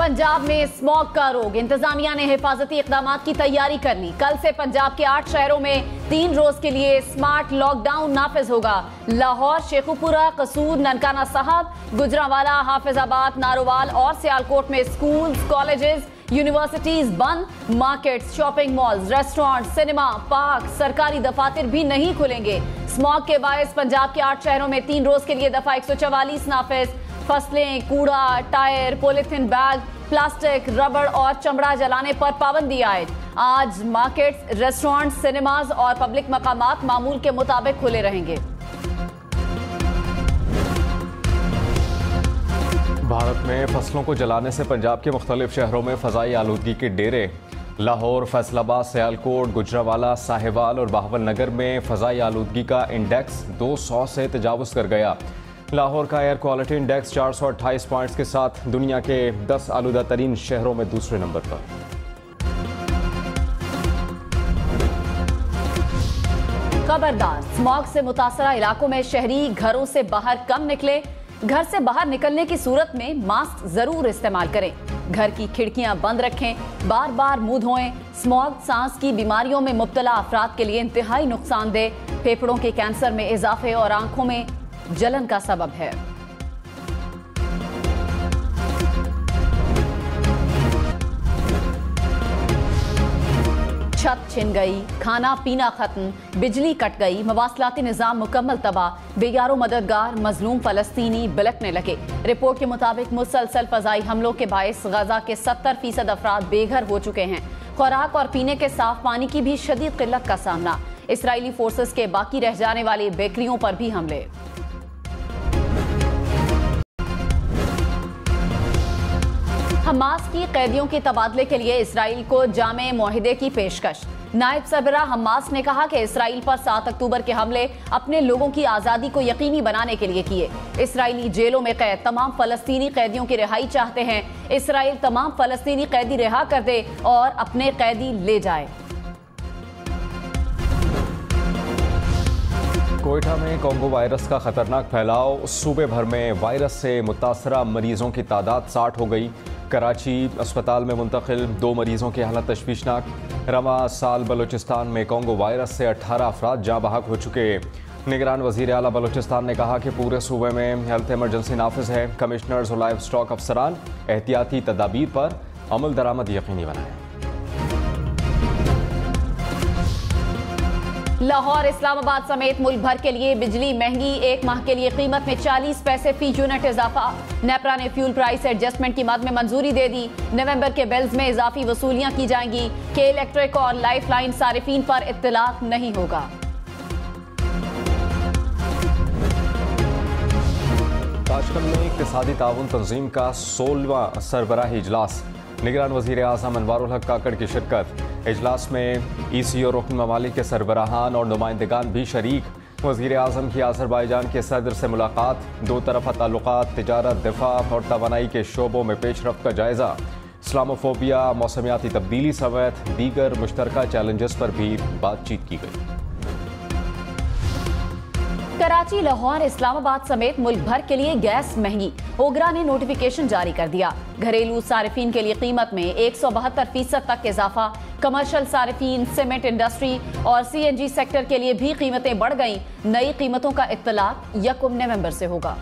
पंजाब में स्मॉग का रोग, इंतजामिया ने हिफाजती इकदाम की तैयारी कर ली। कल से पंजाब के 8 शहरों में 3 रोज के लिए स्मार्ट लॉकडाउन नाफिज होगा। लाहौर, शेखुपुरा, कसूर, ननकाना साहब, गुजरांवाला, हाफिजाबाद, नारोवाल और सियालकोट में स्कूल्स, कॉलेजेस, यूनिवर्सिटीज बंद। Markets, shopping malls, restaurant, cinema, park, सरकारी दफातर भी नहीं खुलेंगे। स्मॉग के बायस पंजाब के 8 शहरों में 3 रोज के लिए दफा 144 नाफिज। फसलें, कूड़ा, टायर, पॉलिथीन बैग, प्लास्टिक, रबड़ और चमड़ा जलाने पर पाबंदी आयद। आज मार्केट्स, रेस्टोरेंट, सिनेमाज और पब्लिक मकामात मामूल के मुताबिक खुले रहेंगे। भारत में फसलों को जलाने से पंजाब के मुख्तलिफ शहरों में फजाई आलूदगी के डेरे। लाहौर, फैसलाबाद, सियालकोट, गुजरांवाला, साहिवाल और बहावल नगर में फजाई आलूदगी का इंडेक्स 200 से तजावुज़ कर गया। लाहौर का एयर क्वालिटी इंडेक्स 428 पॉइंट्स के साथ दुनिया के 10 आलूदा तरीन शहरों में दूसरे नंबर पर। खबरदार, स्मॉग से मुतासरा इलाकों में शहरी घरों से बाहर कम निकले। घर से बाहर निकलने की सूरत में मास्क जरूर इस्तेमाल करें। घर की खिड़कियां बंद रखें। बार बार मुंह धोएं। स्मॉग सांस की बीमारियों में मुब्तला अफराद के लिए इंतहाई नुकसानदेह, फेफड़ों के कैंसर में इजाफे और आंखों में जलन का सबब है। छत छिन गई, खाना पीना खत्म, बिजली कट गई, मवासलाती निजाम मुकम्मल तबाह, बेगारों मददगार मजलूम फलस्तीनी बिलखने लगे। रिपोर्ट के मुताबिक मुसलसल फजाई हमलों के बायस गजा के 70% अफराद बेघर हो चुके हैं। खुराक और पीने के साफ पानी की भी शदीद किल्लत का सामना। इसराइली फोर्सेस के बाकी रह जाने वाली बेकरियों पर भी हमले। हमास की कैदियों के तबादले के लिए इसराइल को जामे मुआहिदे की पेशकश। नायब सरबराह हमास ने कहा कि इसराइल पर 7 अक्टूबर के हमले अपने लोगों की आज़ादी को यकीनी बनाने के लिए किए। इसराइली जेलों में कैद तमाम फलस्तीनी कैदियों की रिहाई चाहते हैं। इसराइल तमाम फलस्तीनी कैदी रिहा कर दे और अपने कैदी ले जाए। कोयटा में कोंगो वायरस का खतरनाक फैलाव। सूबे भर में वायरस से मुतासरा मरीजों की तादाद 60 हो गई। कराची अस्पताल में मुंतकिल 2 मरीजों की हालत तशवीशनाक। रवा साल बलूचिस्तान में कोंगो वायरस से 18 अफराद जाँ बहक हो चुके। निगरान वज़ीर आला बलूचिस्तान ने कहा कि पूरे सूबे में हेल्थ इमरजेंसी नाफिज है। कमिश्नर्स और लाइव स्टॉक अफसरान एहतियाती तदाबीर पर अमल दरामद यकीनी बनाएं। लाहौर, इस्लामाबाद समेत मुल्क भर के लिए बिजली महंगी। 1 माह के लिए कीमत में 40 पैसे फी यूनिट इजाफा। नेपरा ने फ्यूल प्राइस एडजस्टमेंट की मद में मंजूरी दे दी। नवंबर के बिल्स में इजाफी वसूलियां की जाएंगी। के इलेक्ट्रिक और लाइफ लाइन सारिफीन पर इत्तलाक नहीं होगा। ताशकंद में इक्तिसादी ताउन तंजीम का 16वां सरबराही इजलास। निगरान वज़ीर आज़म अनवारुल हक काकड़ की शिरकत। इजलास में EC और रुकन ममालिक के सरबराहान और नुमाइंदगान भी शरीक। वज़ीर आज़म की आज़रबाईजान के सदर से मुलाकात। 2 तरफ़ा ताल्लुकात, तिजारत, दिफा और तवानाई के शोबों में पेशरफ्त का जायज़ा। इस्लामोफोबिया, मौसमियाती तब्दीली समेत दीगर मुश्तरका चैलेंजेस पर भी बातचीत की गई। कराची, लाहौर, इस्लामाबाद समेत मुल्क भर के लिए गैस महंगी। ओगरा ने नोटिफिकेशन जारी कर दिया। घरेलू सारिफीन के लिए कीमत में 172% तक इजाफा। कमर्शियल सारिफीन, सीमेंट इंडस्ट्री और CNG सेक्टर के लिए भी कीमतें बढ़ गईं। नई कीमतों का इत्तलाक 1 नवंबर से होगा।